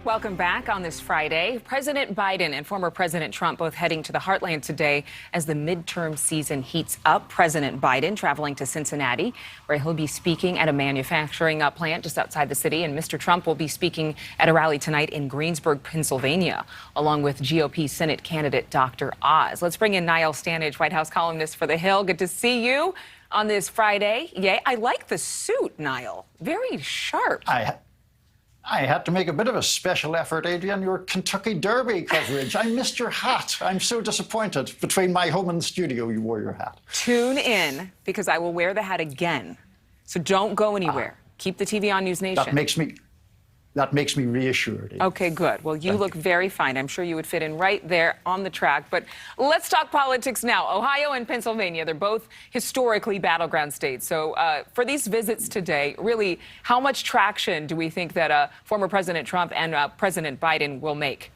Welcome back on this Friday. President Biden and former President Trump both heading to the heartland today as the midterm season heats up. President Biden traveling to Cincinnati, where he'll be speaking at a manufacturing plant just outside the city. And Mr. Trump will be speaking at a rally tonight in Greensburg, Pennsylvania, along with GOP Senate candidate Dr. Oz. Let's bring in Niall Stanage, White House columnist for The Hill. Good to see you on this Friday. Yay. I like the suit, Niall. Very sharp. I had to make a bit of a special effort, Adrian, your Kentucky Derby coverage. I missed your hat. I'm so disappointed. Between my home and the studio, you wore your hat. Tune in, because I will wear the hat again. So don't go anywhere. Keep the TV on NewsNation. That makes me reassured. Okay, good. Well, you look very fine. I'm sure you would fit in right there on the track. But let's talk politics now. Ohio and Pennsylvania, they're both historically battleground states. So for these visits today, really, how much traction do we think that former President Trump and President Biden will make?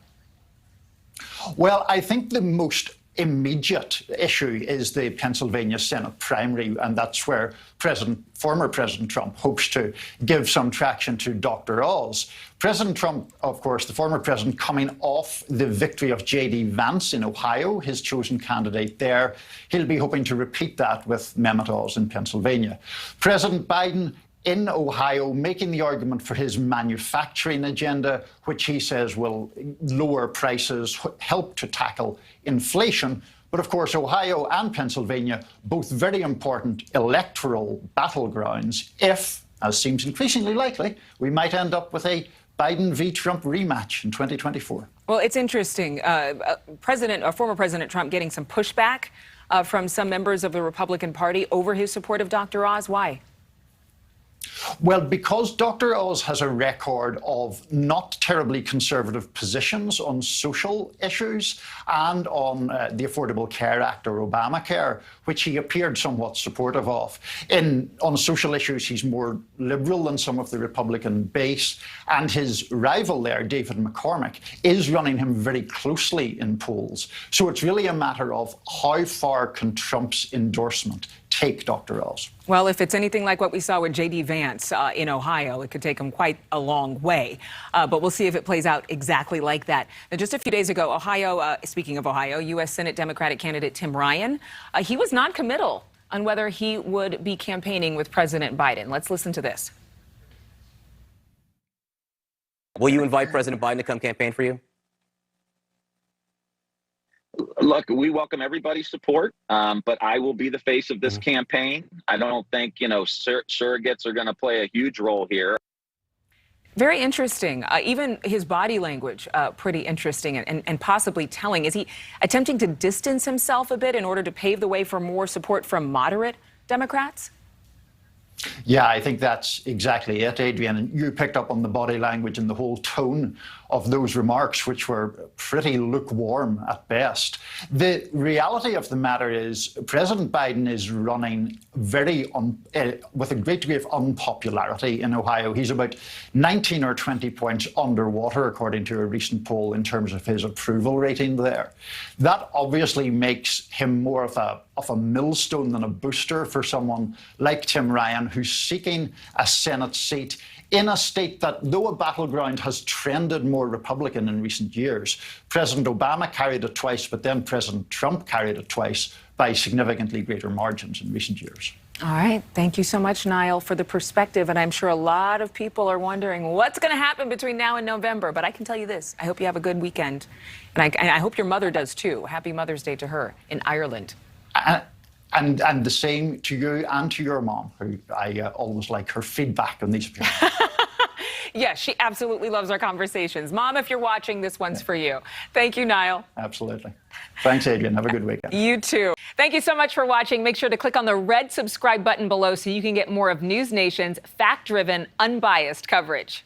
Well, I think the most immediate issue is the Pennsylvania Senate primary, and that's where former President Trump hopes to give some traction to Dr. Oz. President Trump, of course, the former president, coming off the victory of J.D. Vance in Ohio, his chosen candidate there. He'll be hoping to repeat that with Mehmet Oz in Pennsylvania. President Biden in Ohio, making the argument for his manufacturing agenda, which he says will lower prices, help to tackle inflation. But of course, Ohio and Pennsylvania, both very important electoral battlegrounds. If, as seems increasingly likely, we might end up with a Biden v. Trump rematch in 2024. Well, it's interesting. Former President Trump getting some pushback from some members of the Republican Party over his support of Dr. Oz. Why? Well, because Dr. Oz has a record of not terribly conservative positions on social issues and on the Affordable Care Act or Obamacare, which he appeared somewhat supportive of. On social issues, he's more liberal than some of the Republican base, and his rival there, David McCormick, is running him very closely in polls. So it's really a matter of how far can Trump's endorsement take Dr. Oz. Well, if it's anything like what we saw with J.D. Vance in Ohio, it could take him quite a long way. But we'll see if it plays out exactly like that. Now, just a few days ago, speaking of Ohio, U.S. Senate Democratic candidate Tim Ryan, he was non-committal on whether he would be campaigning with President Biden. Let's listen to this. Will you invite President Biden to come campaign for you? Look, we welcome everybody's support, but I will be the face of this campaign. I don't think, surrogates are going to play a huge role here. Very interesting. Even his body language, pretty interesting and possibly telling. Is he attempting to distance himself a bit in order to pave the way for more support from moderate Democrats? Yeah, I think that's exactly it, Adrian. And you picked up on the body language and the whole tone of those remarks, which were pretty lukewarm at best. The reality of the matter is President Biden is running with a great degree of unpopularity in Ohio. He's about 19 or 20 points underwater, according to a recent poll, in terms of his approval rating there. That obviously makes him more of a millstone than a booster for someone like Tim Ryan, who's seeking a Senate seat in a state that, though a battleground, has trended more Republican in recent years. President Obama carried it twice, but then President Trump carried it twice by significantly greater margins in recent years. All right. Thank you so much, Niall, for the perspective. And I'm sure a lot of people are wondering what's going to happen between now and November. But I can tell you this. I hope you have a good weekend. And I hope your mother does, too. Happy Mother's Day to her in Ireland. And the same to you and to your mom, who I always like her feedback on these appearances. Yes, she absolutely loves our conversations. Mom, if you're watching, this one's for you. Thank you, Niall. Absolutely. Thanks, Adrian. Have a good weekend. You too. Thank you so much for watching. Make sure to click on the red subscribe button below so you can get more of NewsNation's fact-driven, unbiased coverage.